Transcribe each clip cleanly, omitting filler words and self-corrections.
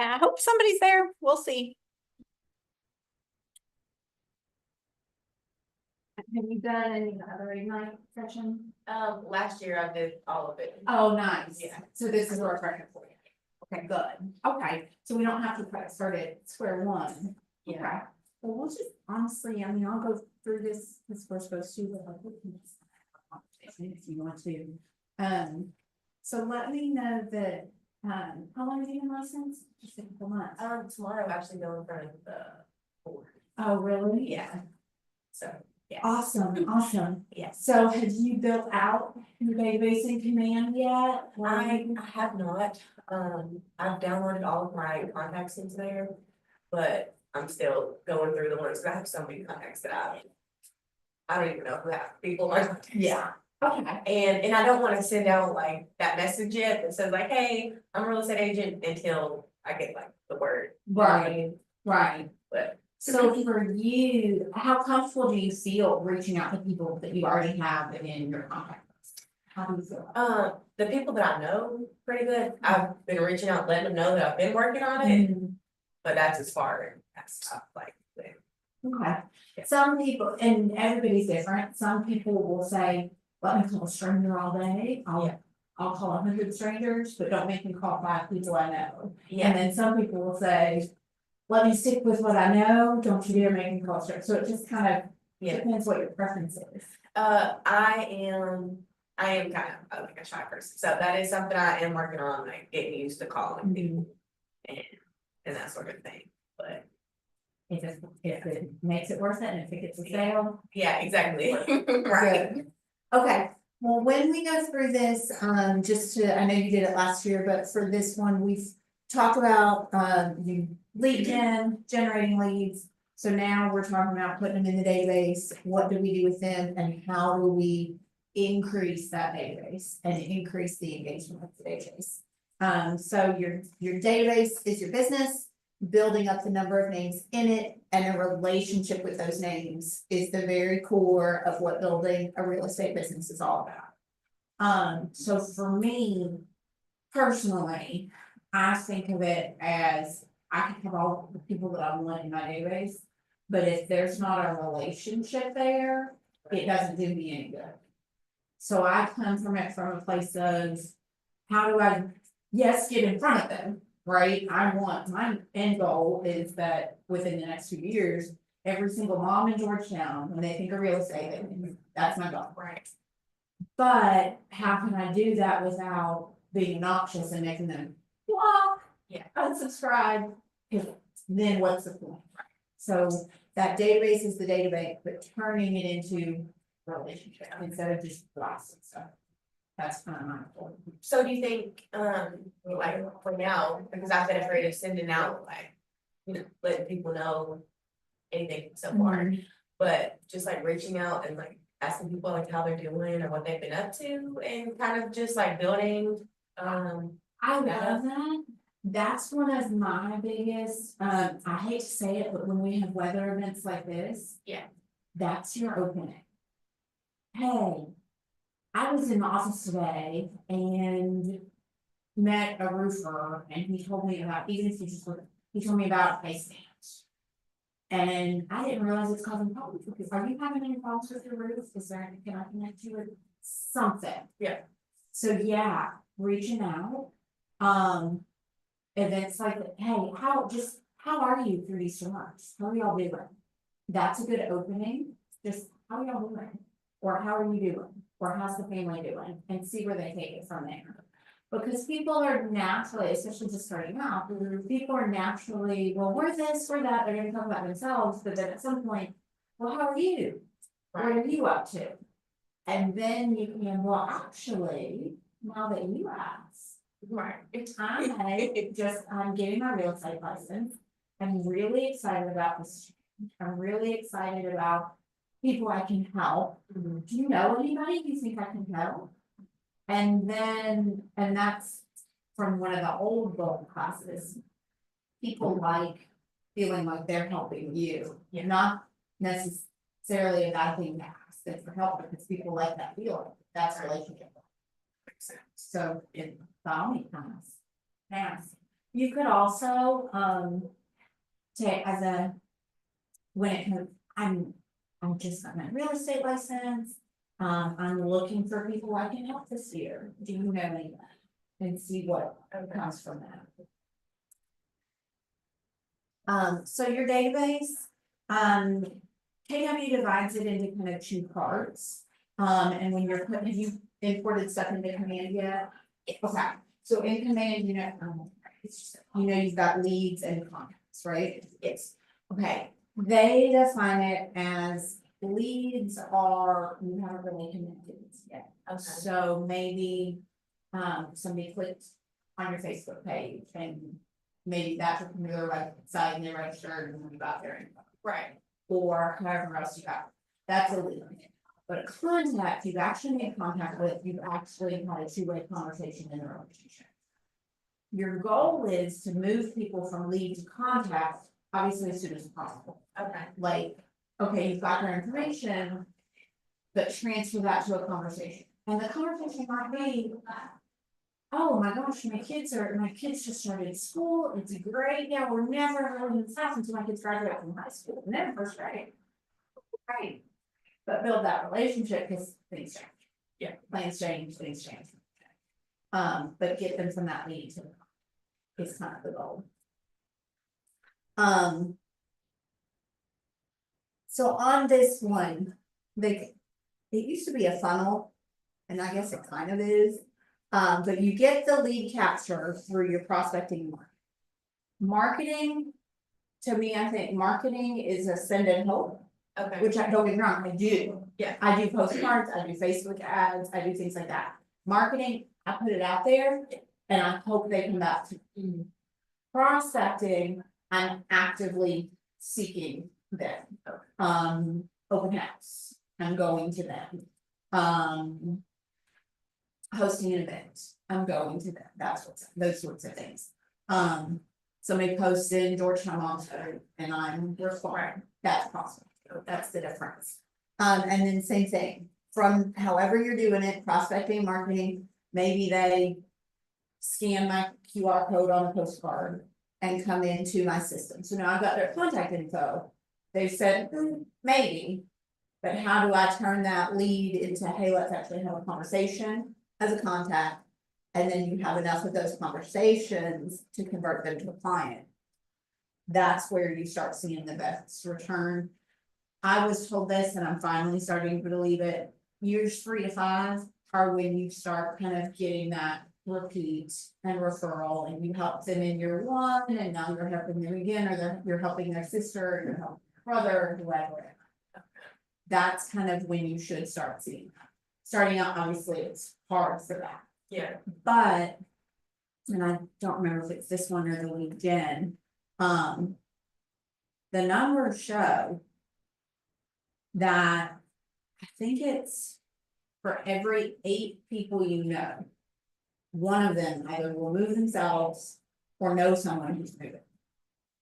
I hope somebody's there. We'll see. Have you done any other Ignite session? Last year I did all of it. Oh, nice. Yeah. So this is a refresher for you. Okay, good. Okay, so we don't have to start at square one. Yeah. Okay. Well, we'll just honestly, I mean, I'll go through this we're supposed to, but if you want to. So let me know that, how long have you been licensed? Just a couple months. Tomorrow I'm actually going in front of the board. Oh, really? Yeah. So, yeah. Awesome, awesome. Yes. So have you built out your database in Command yet? I have not, I've downloaded all of my contacts into there, but I'm still going through the ones, but I have so many contacts that I don't even know who have people are. Yeah. Okay. And I don't wanna send out like that message yet that says like, hey, I'm a real estate agent until I get like the word. You know what I mean? Right. But So for you, how comfortable do you feel reaching out to people that you already have in your contact list? How do you feel? the people that I know pretty good, I've been reaching out, letting them know that I've been working on it, but that's as far as stuff like that. Okay, Yeah. some people, and everybody's different, some people will say, let me call a stranger all day, I'll call 100 strangers, but don't make me call 5 people I know. Yeah. And then some people will say, let me stick with what I know, don't you dare make me call a stranger, so it just kind of depends what your preference is. I am kind of like a shy person, so that is something I am working on, like getting used to calling people and that sort of thing, but. If it makes it worth it, and if it gets a sale. Yeah, exactly. Right. Good. Okay, well, when we go through this, just to, I know you did it last year, but for this one, we've talked about, you lead generating leads. So now we're talking about putting them in the database, what do we do with them, and how do we increase that database and increase the engagement with the database. So your database is your business, building up the number of names in it, and a relationship with those names is the very core of what building a real estate business is all about. So for me, personally, I think of it as I can have all the people that I want in my database, but if there's not a relationship there, it doesn't do me any good. So I come from it from a place of, how do I, yes, get in front of them, right? I want, my end goal is that within the next few years, every single mom in Georgetown, when they think of real estate, that's my goal. Right. But how can I do that without being obnoxious and making them block, unsubscribe? Because then what's the point? So that database is the database, but turning it into a relationship instead of just blasting stuff. That's kind of my goal. So do you think, like for now, because I've been afraid of sending out like, you know, letting people know anything so far, but just like reaching out and like asking people like how they're doing or what they've been up to and kind of just like building, I love that. That's one of my biggest, I hate to say it, but when we have weather events like this. Yeah. That's your opening. Hey, I was in the office today and met a roofer and he told me about, even if you just look, he told me about ice dams. And I didn't realize it's causing problems, because are you having any problems with your roof? Is there anything, can I connect you with something? Yeah. So yeah, reaching out, events like, hey, how are you through these storms? How are y'all doing? That's a good opening, just how are y'all doing? Or how are you doing? Or how's the family doing? And see where they take it from there. Because people are naturally, especially just starting out, people are naturally, well, we're this, we're that, they're gonna talk about themselves, but then at some point, well, how are you? What are you up to? And then you can, well, actually, now that you ask, I'm getting my real estate license. I'm really excited about this. I'm really excited about people I can help. Do you know anybody you think I can help? And then, and that's from one of the old gold classes. People like feeling like they're helping you, not necessarily a bad thing to ask them for help, because people like that feeling. That's a relationship. So in the only times, You could also, take as a, when it comes, I'm just got my real estate license. I'm looking for people I can help this year. Do you know anyone? And see what comes from that. So your database, KW divides it into kind of two parts. And when you're putting, have you imported stuff into command yet? Okay, so in command, you've got leads and contacts, right? Yes. Okay, they define it as leads are, you haven't really connected yet. Okay. So maybe, somebody clicked on your Facebook page and maybe that's a familiar website and they registered and you got their info. Right. Or however else you got, that's a lead. But a contact, you've actually made contact with, you've actually had a two-way conversation in a relationship. Your goal is to move people from lead to contact, obviously as soon as possible. Okay. Like, okay, you've got their information, but transfer that to a conversation. And the conversation might be, oh my gosh, my kids just started school, it's great, yeah, we're never really in class until my kids graduate from high school, and then first grade. Right, but build that relationship, because things change. Yeah. Plans change, things change. But get them from that lead to, is kind of the goal. So on this one, it used to be a funnel, and I guess it kind of is. But you get the lead capture through your prospecting market. Marketing, to me, I think marketing is a send and hope, Okay. which I don't get me wrong, I do. Yeah. I do postcards, I do Facebook ads, I do things like that. Marketing, I put it out there and I hope they come back to me. Prospecting, I'm actively seeking them. Open house, I'm going to them. Hosting an event, I'm going to that, those sorts of things. Somebody posts in Georgetown Monster and I'm responding, that's possible, that's the difference. And then same thing, from however you're doing it, prospecting, marketing, maybe they scan my QR code on a postcard and come into my system, so now I've got their contact info. They said, maybe, but how do I turn that lead into, hey, let's actually have a conversation as a contact, and then you have enough of those conversations to convert them to a client. That's where you start seeing the best return. I was told this, and I'm finally starting to believe it. Years 3 to 5 are when you start kind of getting that repeat and referral, and you help them in year 1, and now you're helping them again, or you're helping their sister, or you're helping their brother, or whoever. That's kind of when you should start seeing that. Starting out, obviously, it's hard for that. Yeah. But, and I don't remember if it's this one or the LinkedIn, the numbers show that I think it's for every 8 people you know, one of them either will move themselves or know someone who's moving.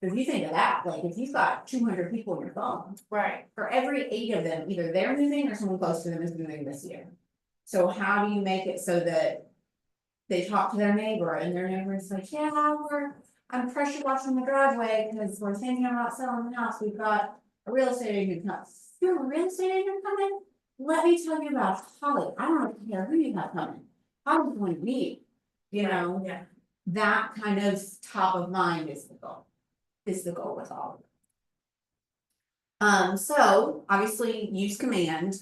If you think of that, like if you've got 200 people in your phone, Right. for every 8 of them, either they're moving or someone close to them is moving this year. So how do you make it so that they talk to their neighbor and their neighbor is like, yeah, I'm pressure washing the driveway because we're thinking about selling the house. We've got a real estate agent come. You're a real estate agent coming? Let me tell you about Holly. I don't care who you have coming. Holly's going to meet, you know, Yeah. that kind of top of mind is the goal. Is the goal with all of it. So obviously use command.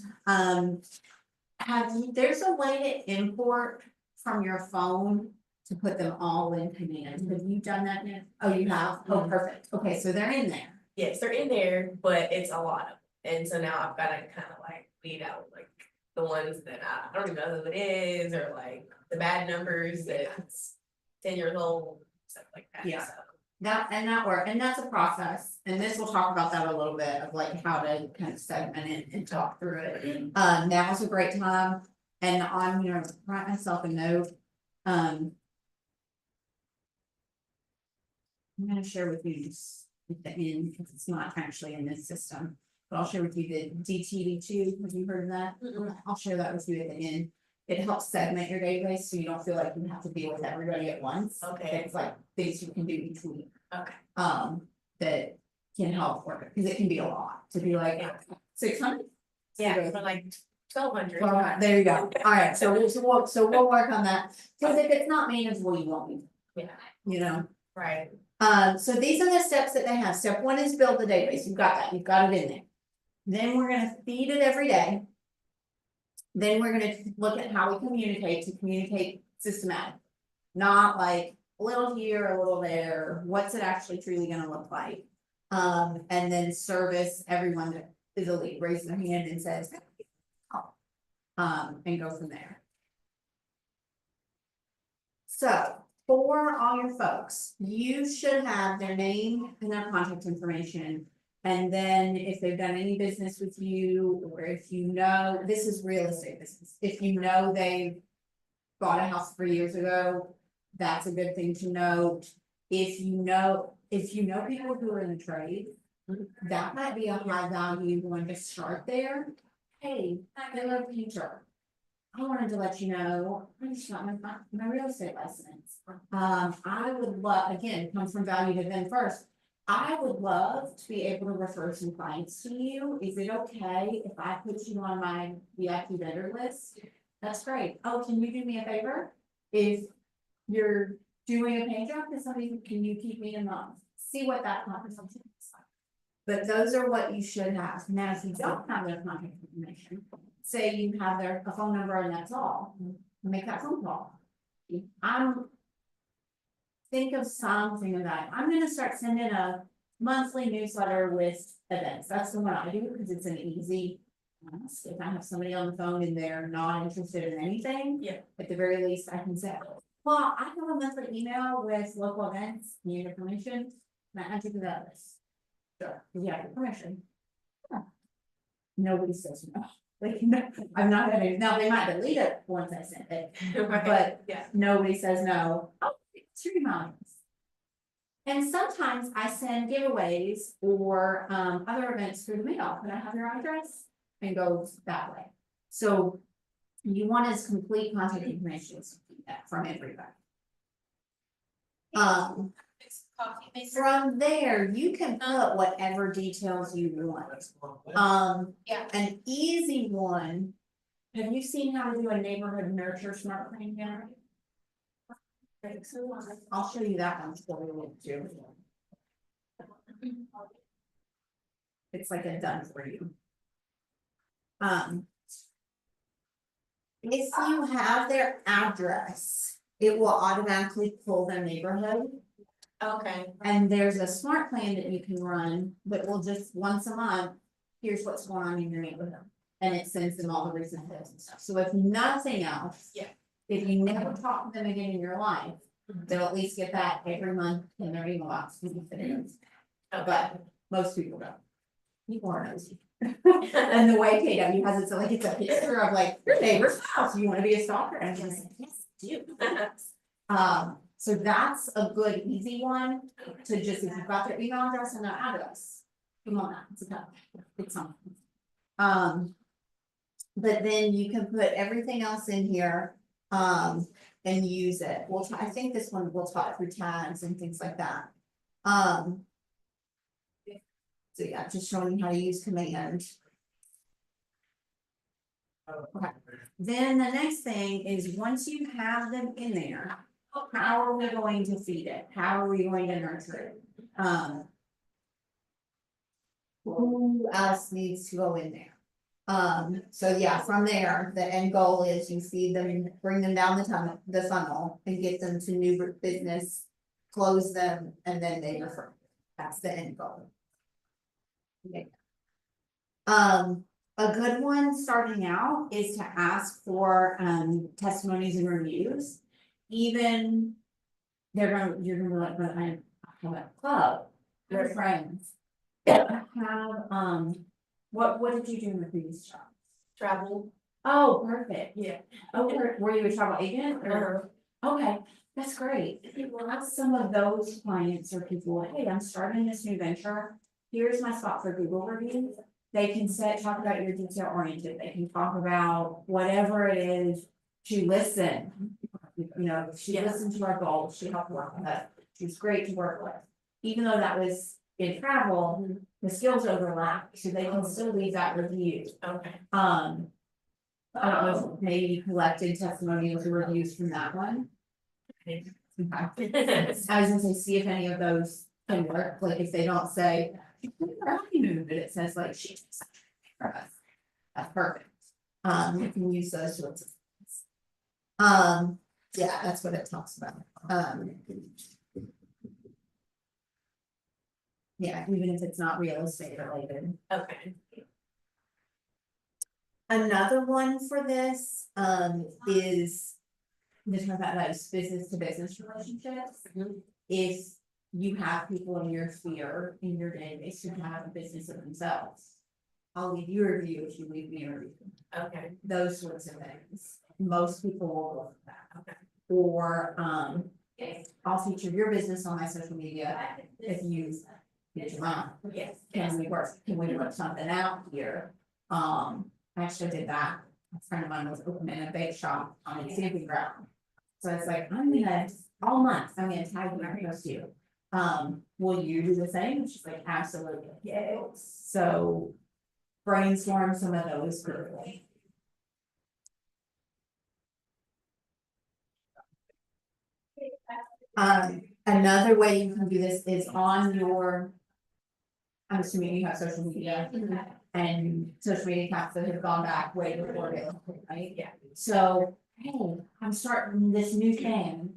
There's a way to import from your phone to put them all in command. Have you done that yet? Oh, you have? Oh, perfect. Okay, so they're in there. Yes, they're in there, but it's a lot of, and so now I've gotta kind of like weed out like the ones that I don't even know who it is, or like the bad numbers that's 10 years old, stuff like that. Yeah. So. That work, and that's a process, and this will talk about that a little bit of like how to kind of segment it and talk through it. Now's a great time, and I'm gonna write myself a note. I'm gonna share with you just at the end, because it's not actually in this system, but I'll share with you the DTD2. Have you heard of that? I'll share that with you at the end. It helps segment your database, so you don't feel like you have to deal with everybody at once. Okay. It's like things you can do each week, Okay. that can help work, because it can be a lot to be like Yeah. 600. Yeah, for like 1,200. Alright, there you go, alright, so we'll work on that, cause if it's not manageable, you won't be, Yeah, you know. right. So these are the steps that they have. Step one is build the database. You've got that, you've got it in there. Then we're gonna feed it every day. Then we're gonna look at how we communicate systematic. Not like a little here, a little there, what's it actually truly gonna look like? And then service everyone that is a lead, raise their hand and says. "Oh," and go from there. So, for all your folks, you should have their name and their contact information. And then if they've done any business with you, or if you know, this is real estate business, if you know they bought a house 3 years ago, that's a good thing to note. If you know people who are in the trade, that might be a high value one to start there. Hey, I love painter. I wanted to let you know, I just got my real estate license. I would love, again, comes from value to them first. I would love to be able to refer some clients to you. Is it okay if I put you on my VIP vendor list? That's great. Oh, can you do me a favor? If you're doing a paint job to somebody, can you keep me in mind? See what that conversation is like. But those are what you should have. Now, if you don't have their contact information, say you have a phone number and that's all, make that phone call. Think of something of that. I'm gonna start sending a monthly newsletter with events. That's the one I do because it's an easy. If I have somebody on the phone and they're not interested in anything. Yeah. At the very least, I can say, well, I have a monthly email with local events, need your permission, and I enter to that list. Sure, you have your permission. Yeah. Nobody says no. Like, no, I'm not gonna, now they might delete it once I send it, but Yeah. nobody says no. Oh, it's 3 months. And sometimes I send giveaways or other events through the mail. Can I have your address? And goes that way. So you want as complete contact information as you can get from everybody. From there, you can put whatever details you want. Yeah. An easy one. Have you seen how to do a neighborhood nurture smart plan generator? I'll show you that one before we move to. It's like a done for you. If you have their address, it will automatically pull their neighborhood. Okay. And there's a smart plan that you can run that will just once a month, here's what's going on in your neighborhood. And it sends them all the recent posts and stuff. So if nothing else. Yeah. If you never talk to them again in your life, they'll at least get that every month in their email box. But most people don't. People are nosy. And the way KW has it, so like it's a picture of like your neighbor's house, you wanna be a stalker, and I'm just like, yes, do. So that's a good easy one to just, if you've got their email address and their address. Come on, it's something. But then you can put everything else in here, and use it. I think this one will talk through tags and things like that. So yeah, just showing you how to use command. Okay. Then the next thing is once you have them in there, how are we going to feed it? How are we going to nurture it? Who else needs to go in there? So yeah, from there, the end goal is you feed them, bring them down the funnel and get them to new business, close them, and then they refer. That's the end goal. Okay. A good one starting out is to ask for testimonies and reviews. Even you're gonna be like, but I have a club, they're friends. Have what did you do in the previous job? Travel. Oh, perfect. Yeah. Oh, were you a travel agent or? Okay, that's great. Well, that's some of those clients or people, hey, I'm starting this new venture. Here's my spot for Google reviews. They can talk about your detail oriented. They can talk about whatever it is. she listened. You know, she Yeah. listened to our goals, she helped work with us, she was great to work with. Even though that was in travel, the skills overlap, so they can still leave that review. Okay. I don't know if maybe you collected testimonials or reviews from that one. Okay. I was gonna say, see if any of those can work, like if they don't say, "How do you move it?" It says like, "She did such a great job for us." That's perfect. You can use those sorts of things. Yeah, that's what it talks about. Yeah, even if it's not real estate related. Okay. Another one for this, is. Just talk about those business to business relationships. Mhm. If you have people in your sphere, in your database who have a business of themselves. I'll leave you a review if you leave me a review, Okay. those sorts of things, most people will go for that. Okay. Or, I'll feature your business on my social media if you. Get your mom, Yes. can we work something out here? I actually did that, a friend of mine was opening a bake shop on a camping ground. So it's like, I'm gonna, all month, I'm gonna tag you and post you. Will you do the same? And she's like, absolutely. Yeah. So brainstorm some of those quickly. Another way you can do this is on your. I'm assuming you have social media and social media accounts that have gone back way before it, right? Yeah. So, hey, I'm starting this new thing.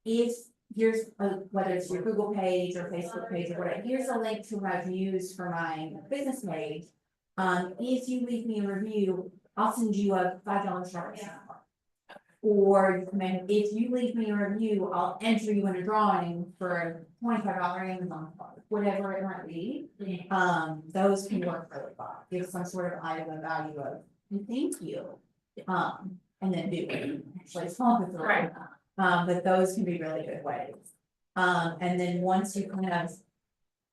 If here's whether it's your Google page or Facebook page or whatever, here's a link to what I've used for my business page. If you leave me a review, I'll send you a $5 Sharpie. Or if you leave me a review, I'll enter you in a drawing for a $25 Amazon card, whatever it might be. Those can work really well, give some sort of item of value of, thank you. And then do it, actually sponsor it. Right. But those can be really good ways. And then once you kind of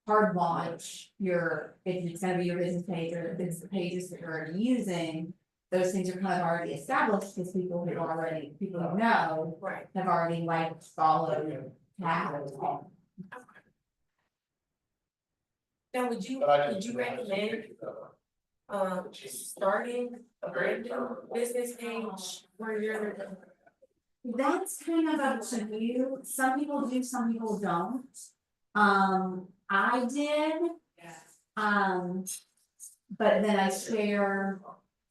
hard launch your, if it's gonna be your business page or if it's the pages that you're already using, those things are kind of already established because people who know. Right. Have already liked, followed, tagged. Now, would you recommend, starting a brand new business page where you're? That's kind of up to you, some people do, some people don't. I did. But then I share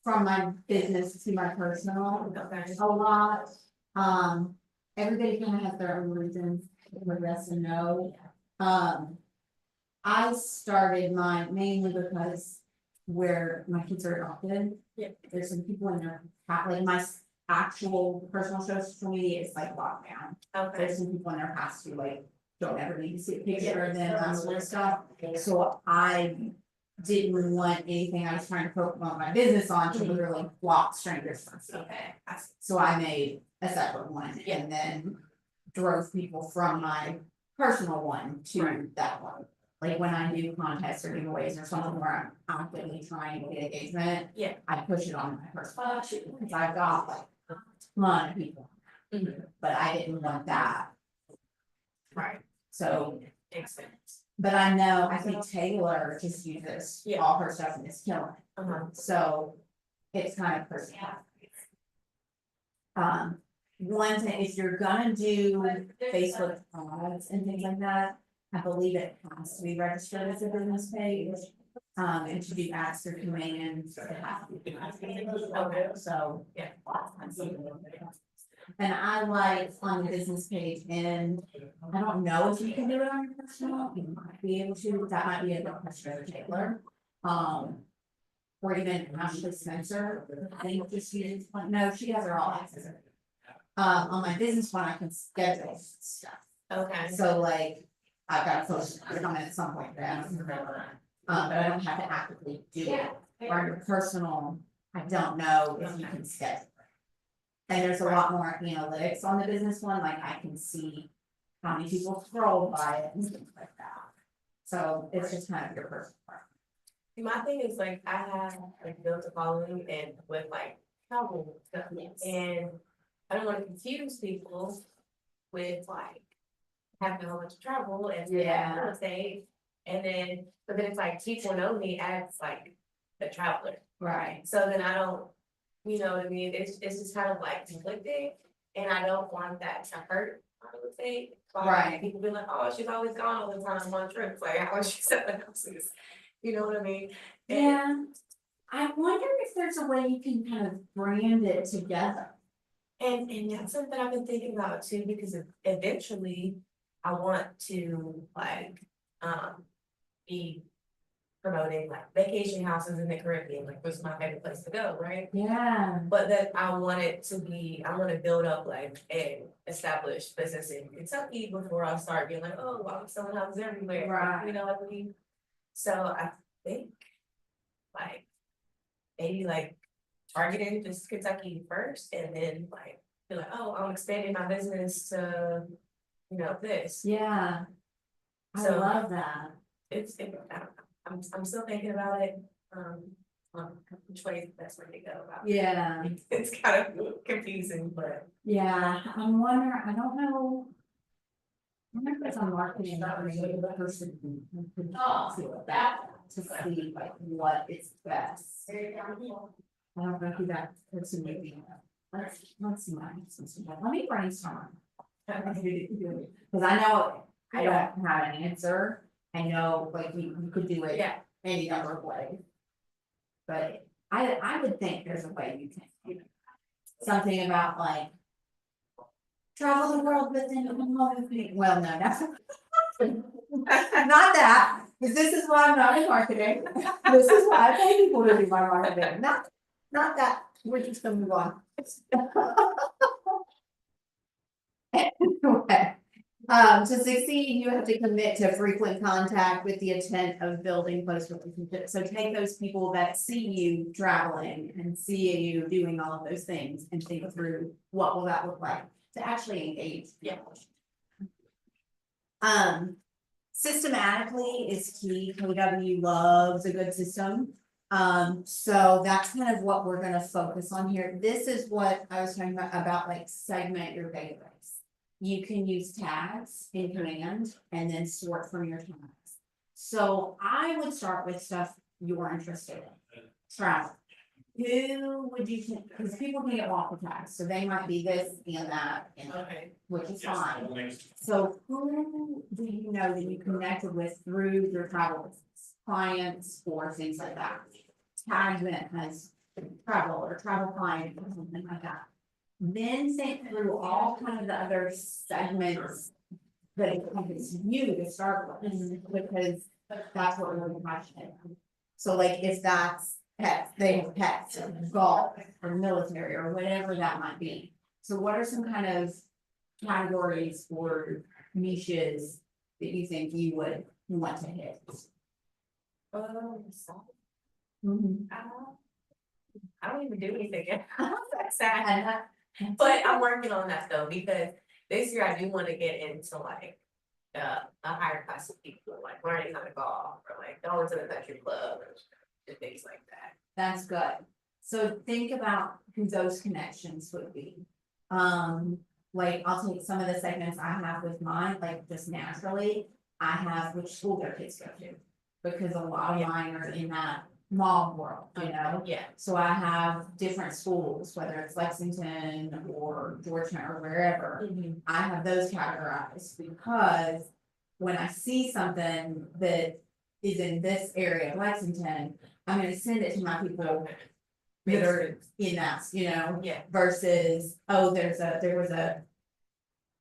from my business to my personal Okay. a lot. Everybody kind of has their own reasons, for yes and no. I started mine mainly because where my kids are adopted. Yeah. There's some people in there, like my actual personal social media is like locked down. Okay. There's some people in there past who like don't ever need to see a picture of them, that sort of stuff. So I didn't want anything I was trying to promote my business on to literally block strangers from stuff. Okay. So I made a separate one and then drove people from my personal one to that one. Like when I do contests or giveaways or something where I'm actively trying to get engagement. Yeah. I push it on my personal, because I've got like a ton of people. But I didn't want that. Right. So. Makes sense. But I know, I think Taylor just uses all her stuff and it's killing it. So it's kind of personal. One thing, if you're gonna do Facebook ads and things like that, I believe it has to be registered as a business page. And to do ads through commands, it has to be. Okay, so, yeah. And I like on the business page, and I don't know if you can do it on your personal, you might be able to, that might be a good question for Taylor. Or even Ashley Spencer, I think just uses, no, she has her all access. On my business one, I can schedule stuff. Okay. So like, I've got to post a comment at some point, but I don't remember. But I don't have to actively do it. Or on your personal, I don't know if you can schedule. And there's a lot more analytics on the business one, like I can see how many people scroll by it and things like that. So it's just kind of your personal part. My thing is like, I have like built a following and with like travel stuff. Yes. And I don't wanna confuse people with like having a whole bunch of travel and Yeah. real estate. And then, but then it's like people know me as like the traveler. Right. So then I don't, you know what I mean? It's just kind of like conflicting. And I don't want that to hurt my real estate. Right. People be like, oh, she's always gone all the time on trips. Like, how is she selling houses? You know what I mean? And- Yeah, I wonder if there's a way you can kind of brand it together. And that's something I've been thinking about too, because eventually I want to like, be promoting like vacation houses in the Caribbean, like was my favorite place to go, right? Yeah. But then I want it to be, I wanna build up like an established business in Kentucky before I start being like, oh, I'm selling houses everywhere. Right. You know what I mean? So I think like, maybe like targeting just Kentucky first and then like, be like, oh, I'm expanding my business to, you know, this. Yeah. I So- love that. I don't know. I'm still thinking about it, which way is the best way to go about it. Yeah. It's kind of confusing, but. Yeah, I'm wondering, I don't know. I wonder if I'm marketing that way, the person who could feel that to see like what is best. I don't know who that person would be. Let's see let me brainstorm. Cause I know I don't have an answer. I know like you could do it Yeah. any number of ways. But I would think there's a way you can, something about like. Travel the world within a moment. Well, no, that's. Not that, because this is why I'm not in marketing. This is why I pay people to do my marketing, not that, we're just gonna move on. Anyway, to succeed, you have to commit to frequent contact with the intent of building close relationships. So take those people that see you traveling and see you doing all of those things and think through what will that look like to actually engage. Yeah. Systematically is key. KW loves a good system. So that's kind of what we're gonna focus on here. This is what I was talking about like segment your database. You can use tags in command and then sort from your tags. So I would start with stuff you're interested in. Travel. Who would you, because people can get waffle tags, so they might be this and that, and Okay. which is fine. So who do you know that you connected with through your travel business, clients or things like that? Tag that has travel or travel client or something like that. Then think through all kind of the other segments that encompass you to start with, because that's what we're passionate about. So like if that's pets, they have pets, or golf, or military, or whatever that might be. So what are some kind of categories or niches that you think you would want to hit? I don't even do anything. That's sad. But I'm working on that though, because this year I do wanna get into like. A higher class of people, like learning how to golf or like going to the country club and things like that. That's good. So think about who those connections would be. Like I'll take some of the segments I have with mine, like just naturally, I have which school their kids go to. Because a lot of mine are in that mall world, you know? Yeah. So I have different schools, whether it's Lexington or Georgetown or wherever. I have those categorized because when I see something that is in this area of Lexington, I'm gonna send it to my people that are in that, you know, Yeah. versus, oh, there was a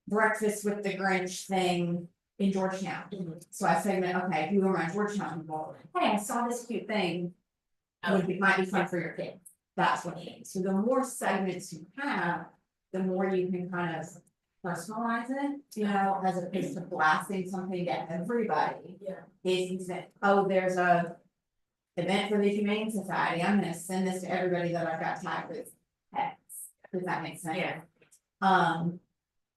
breakfast with the Grinch thing in Georgetown. So I segment, okay, who are my Georgetown people? Hey, I saw this cute thing. Might be fun for your kids. That's what it is. So the more segments you have, the more you can kind of personalize it, you know, as opposed to blasting something to everybody. Yeah. Is you say, oh, there's a event for the Humane Society. I'm gonna send this to everybody that I've got tagged with pets. Does that make sense? Yeah.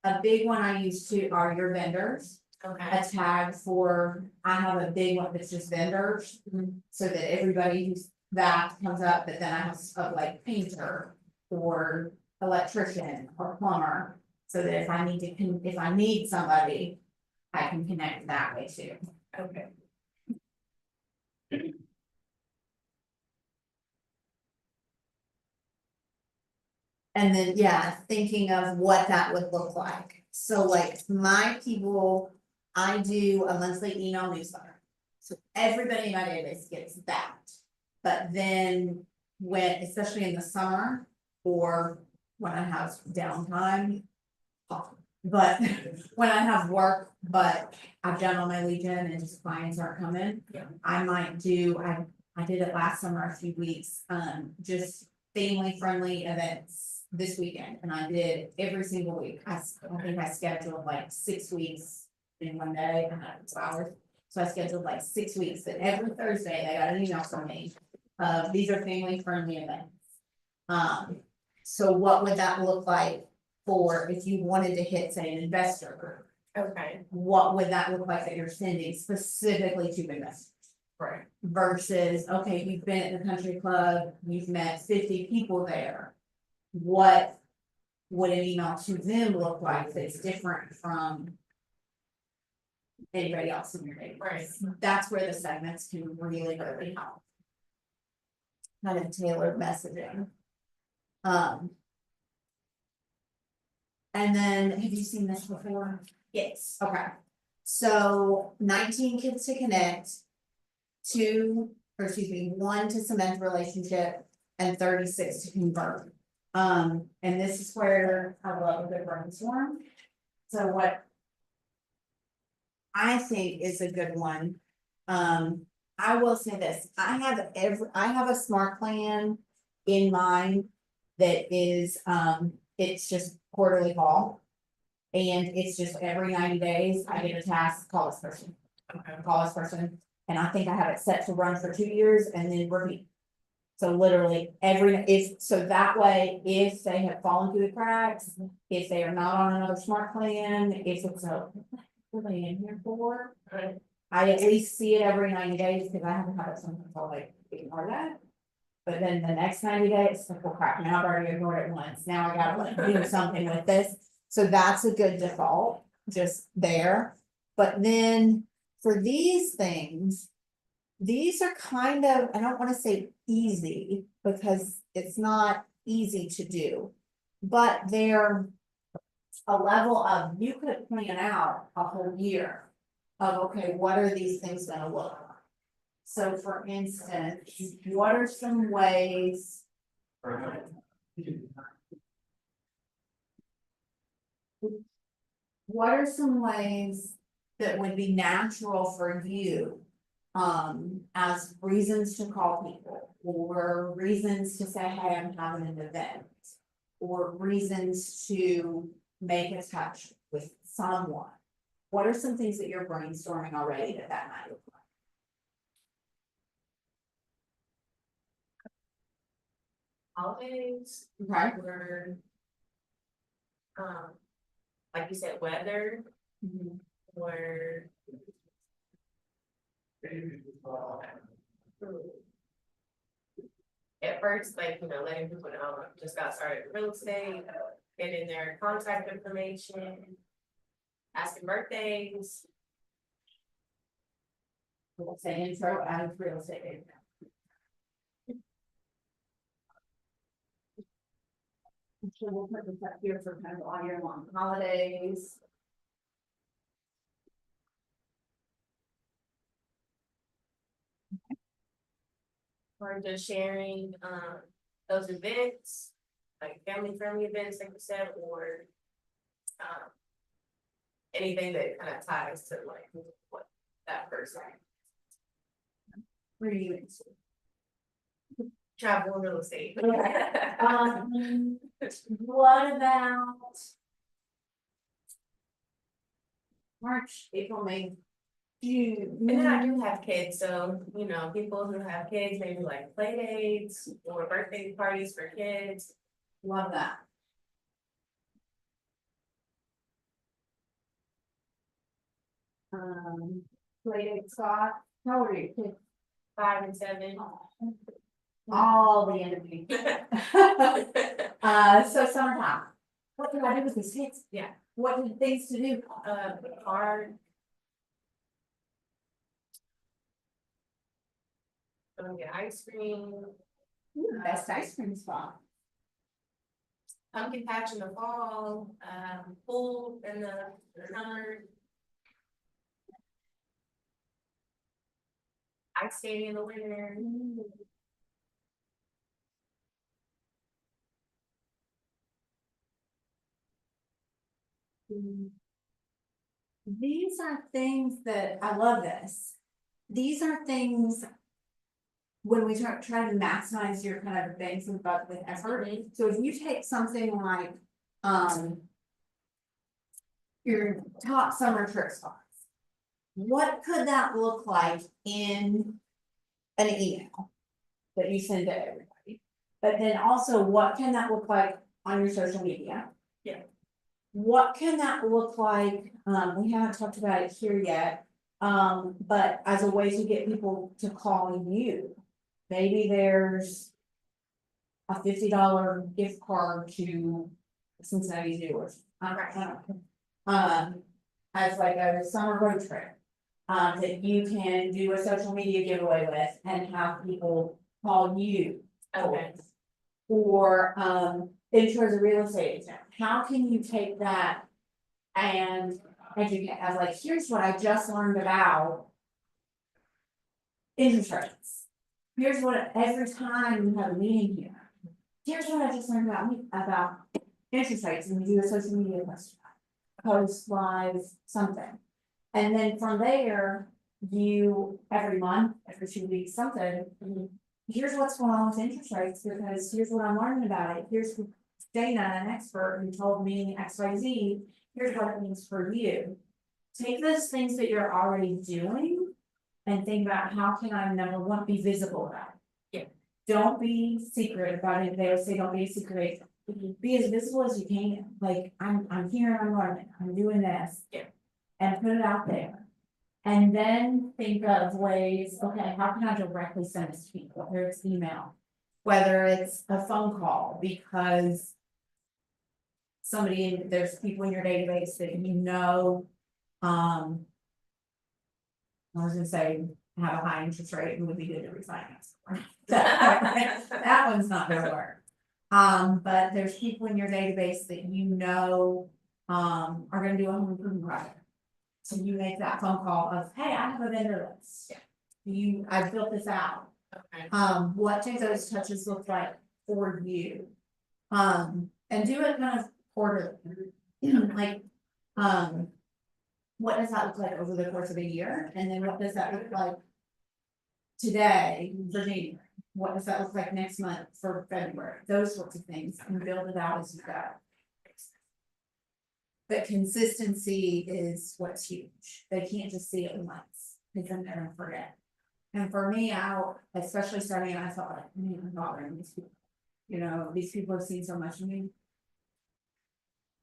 A big one I use too are your vendors. Okay. A tag for, I have a big one that's just vendors. So that everybody who's that comes up, but then I have of like painter or electrician or plumber. So that if I need if I need somebody, I can connect that way too. Okay. And then, yeah, thinking of what that would look like. So like my people, I do a monthly email newsletter. So everybody in my database gets that. But then when, especially in the summer or when I have downtime. But when I have work, but I've done all my Legion and just clients aren't coming. Yeah. I might do, I did it last summer, a few weeks, just family friendly events this weekend, and I did every single week. I think I scheduled like 6 weeks in one day, and that was hours. So I scheduled like 6 weeks, that every Thursday they got an email from me. These are family friendly events. So what would that look like for if you wanted to hit, say, an investor group? Okay. What would that look like that you're sending specifically to investors? Right. Versus, okay, you've been at the country club, you've met 50 people there. What would an email to them look like that's different from anybody else in your database? Right. That's where the segments can really help. Kind of tailored messaging. And then, have you seen this before? Yes. Okay, so 19 kids to connect. 1 to cement relationship, and 36 to convert. And this is where I love a good brainstorm. So what I think is a good one, I will say this, I have a smart plan in mind that is, it's just quarterly call. And it's just every 90 days, I get a task, call this person, call this person, and I think I have it set to run for 2 years and then repeat. So literally so that way, if they have fallen through the cracks, if they are not on another smart plan, if it's what are they in here for? Right. I at least see it every 90 days, because I haven't had it sometimes, I'll like ignore that. But then the next 90 days, it's like, well, crap, now I've already ignored it once, now I gotta like do something with this. So that's a good default, just there. But then for these things, these are kind of, I don't wanna say easy, because it's not easy to do. But they're a level of, you could plan out a whole year of, okay, what are these things gonna look like? So for instance, what are some ways? What are some ways that would be natural for you? As reasons to call people, or reasons to say, hey, I'm having an event. Or reasons to make a touch with someone. What are some things that you're brainstorming already that might look Holidays like? were, like you said, weather Mhm. or. At first, like, letting people know, just got started in real estate, getting their contact information, asking birthdays. We'll say intro as real estate agent. So we'll put this up here for kind of all year long holidays. Or just sharing, those events, like family friendly events, like you said, or, anything that kind of ties to like what that person. Where are you into? Travel and real estate. What about March, April, May, June? And then I do have kids, so, people who have kids, maybe like play dates or birthday parties for kids. Love that. Play date, Scott, how old are your kids? 5 and 7. all the interviews. So summertime, what did I do with these kids? Yeah. What did things to do? Hard. Get ice cream, Best ice cream spot. pumpkin patch in the fall, pool in the summer. Ice skating in the winter. These are things that, I love this. These are things. When we try to maximize your kind of things and but with effort, so if you take something like, your top summer trip spots. What could that look like in an email that you send to everybody? But then also, what can that look like on your social media? Yeah. What can that look like, we haven't talked about it here yet, but as a way to get people to call you. Maybe there's a $50 gift card to Cincinnati Zoo or something. As like a summer road trip. That you can do a social media giveaway with and have people call you. Okay. Or, intros of real estate agent, how can you take that and educate, as like, here's what I just learned about. Interest rates. Here's what, every time you have a meeting here. Here's what I just learned about interest rates, and you do a social media post, live, something. And then from there, you, every month, every 2 weeks, something. Here's what's going on with interest rates, because here's what I'm learning about it, here's Dana, an expert who told me XYZ, here's what it means for you. Take those things that you're already doing. And think about how can I, number one, be visible about it. Yeah. Don't be secret about it, they always say don't be a secret. Be as visible as you can, like, I'm here, I'm learning, I'm doing this. Yeah. And put it out there. And then think of ways, okay, how can I directly send this to people, whether it's email, whether it's a phone call, because. There's people in your database that you know, I was gonna say, have a high interest rate, it would be good to refinance. That one's not gonna work. But there's people in your database that you know, are gonna do a home improvement project. So you make that phone call of, hey, I have a vendor list. I've built this out. Okay. What do those touches look like for you? And do it kind of quarterly, like, what does that look like over the course of a year? And then what does that look like today for January? What does that look like next month for February? Those sorts of things, and build it out as you go. But consistency is what's huge. They can't just see it once, because then they're gonna forget. And for me, especially starting, I thought, like, I'm bothering these people. You know, these people have seen so much of me.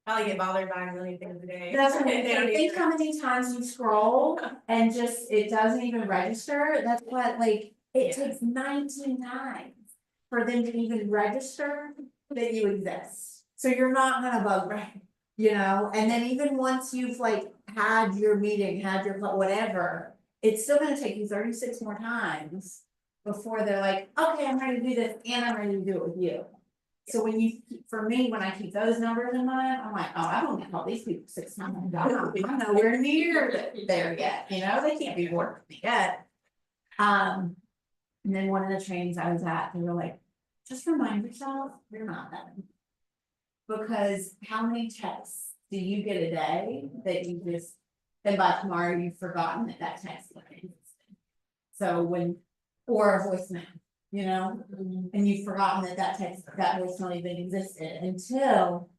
Probably get bothered by a million things a day. That's what They don't think how many times you scroll and just, it doesn't even register, that's what, like, it Yeah. takes 19 times. For them to even register that you exist, so you're not gonna bug right, you know, and then even once you've like had your meeting, had your whatever. It's still gonna take you 36 more times before they're like, okay, I'm ready to do this and I'm ready to do it with you. So for me, when I keep those numbers in mind, I'm like, oh, I've only called these people 6 times. I'm nowhere near there yet, you know, they can't be bored with me yet. And then one of the trainings I was at, they were like, just remind yourself, you're not done. Because how many texts do you get a day that you just, then by tomorrow you've forgotten that text existed? So or a voicemail, you know, and you've forgotten that voicemail even existed until,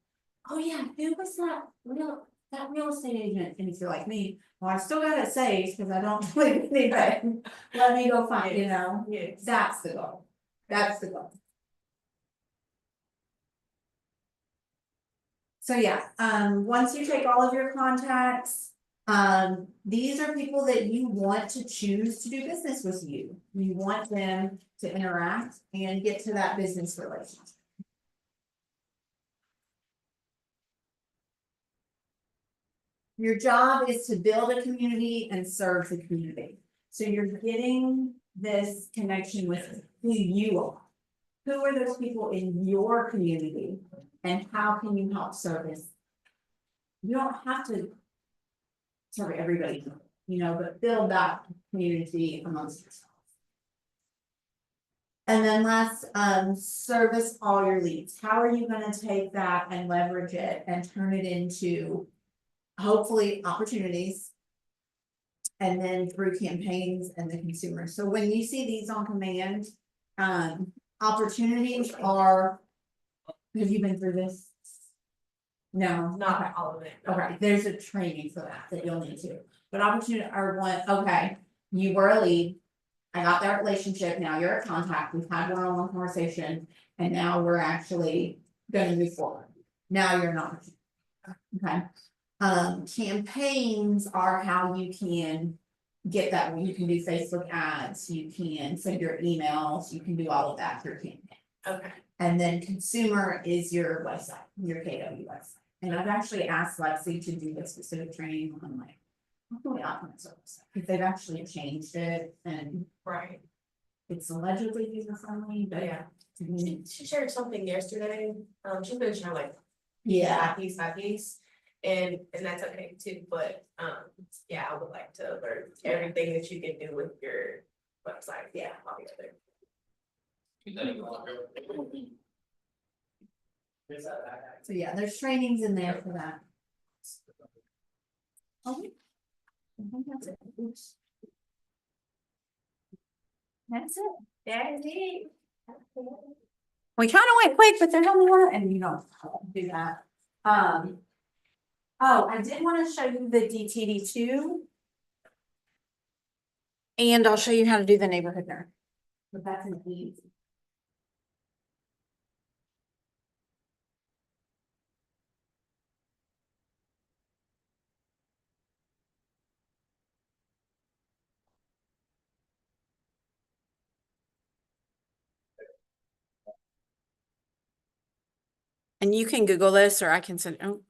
oh yeah, who was that real estate agent? And if you're like me, well, I still got it saved because I don't believe anything. Let me go find, you know, Yes. that's the goal. That's the goal. So yeah, once you take all of your contacts, These are people that you want to choose to do business with you. You want them to interact and get to that business relationship. Your job is to build a community and serve the community. So you're getting this connection with who you are. Who are those people in your community and how can you help service? You don't have to serve everybody, but build that community amongst yourselves. And then last, service all your leads. How are you gonna take that and leverage it and turn it into hopefully opportunities? And then through campaigns and the consumer. So when you see these on command, opportunities are, have you been through this? No, Not all of it. okay, there's a training for that you'll need to, but opportunity are one, okay, you were a lead. I got that relationship, now you're a contact, we've had one-on-one conversation, and now we're actually gonna move forward. Now you're not. Okay. Campaigns are how you can get that, you can do Facebook ads, you can send your emails, you can do all of that through campaign. Okay. And then consumer is your website, your KW website. And I've actually asked Lexi to do a specific training on like, because they've actually changed it and Right. it's allegedly user friendly, but Yeah. to me, She shared something yesterday, she's been sharing like yeah, side piece, and that's okay too, but, yeah, I would like to learn everything that you can do with your website, yeah, altogether. so yeah, there's trainings in there for that. Okay. I think that's it. Oops. That's it. That is it. We kind of went quick, but there's only one, and you don't do that. Oh, I did want to show you the DTD2. And I'll show you how to do the neighborhood nerd. But that's an easy. And you can Google this or I can send, oh.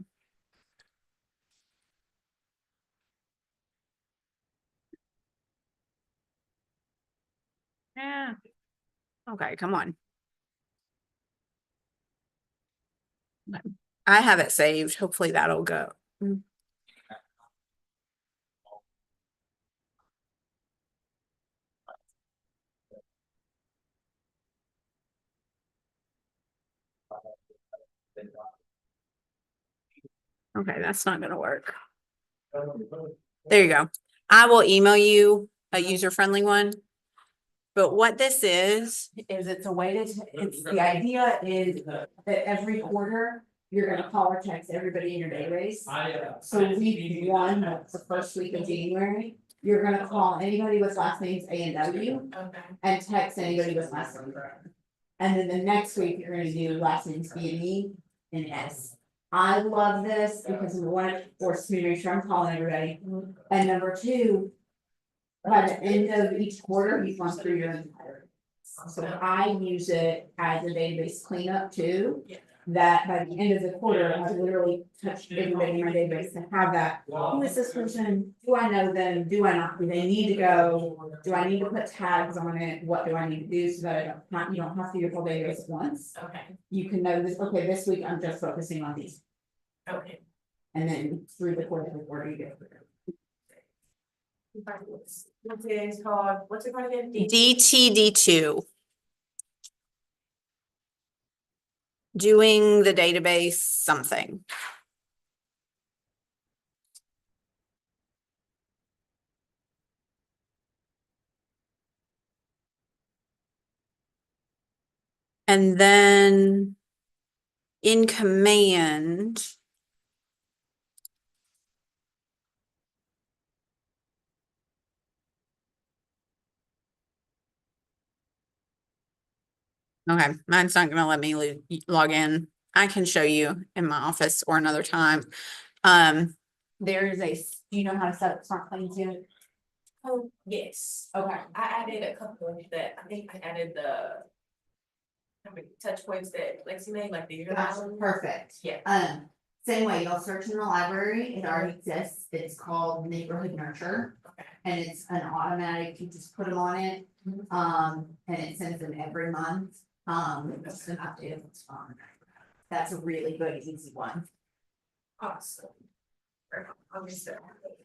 Yeah. Okay, come on. I have it saved. Hopefully that'll go. Okay, that's not gonna work. There you go. I will email you a user-friendly one. But what this is it's a way to, it's, the idea is that every quarter, you're gonna call or text everybody in your database. So week one, the first week of January, you're gonna call anybody with last names A and W. Okay. And text anybody with last name. And then the next week, you're gonna do last names B and E and S. I love this because number one, it forces me to make sure I'm calling everybody. And number two, by the end of each quarter, you've gone through your entire. So I use it as a database cleanup too. Yeah. That by the end of the quarter, I literally touched everybody in my database to have that. Who is this person? Do I know them? Do I not? Do they need to go? Do I need to put tags on it? What do I need to do so that I don't, you don't have to do your whole database at once? Okay. You can know this, okay, this week I'm just focusing on these. Okay. And then through the course of the quarter, you get. What's it called? What's it called again? DTD2. Doing the database something. And then in command. Okay, mine's not gonna let me log in. I can show you in my office or another time. there's do you know how to set up smart claims unit? Oh, yes, Okay. I added a couple of that, I think I added the. How many touch points that Lexi made, like the year Gotcha, one? perfect. Yeah. Same way, you'll search in the library, it already exists, it's called Neighborhood Nurture. Okay. And it's an automatic, you just put them on it, Mhm. and it sends them every month, just an update of what's on. That's a really good, easy one. Awesome. I'll be so happy.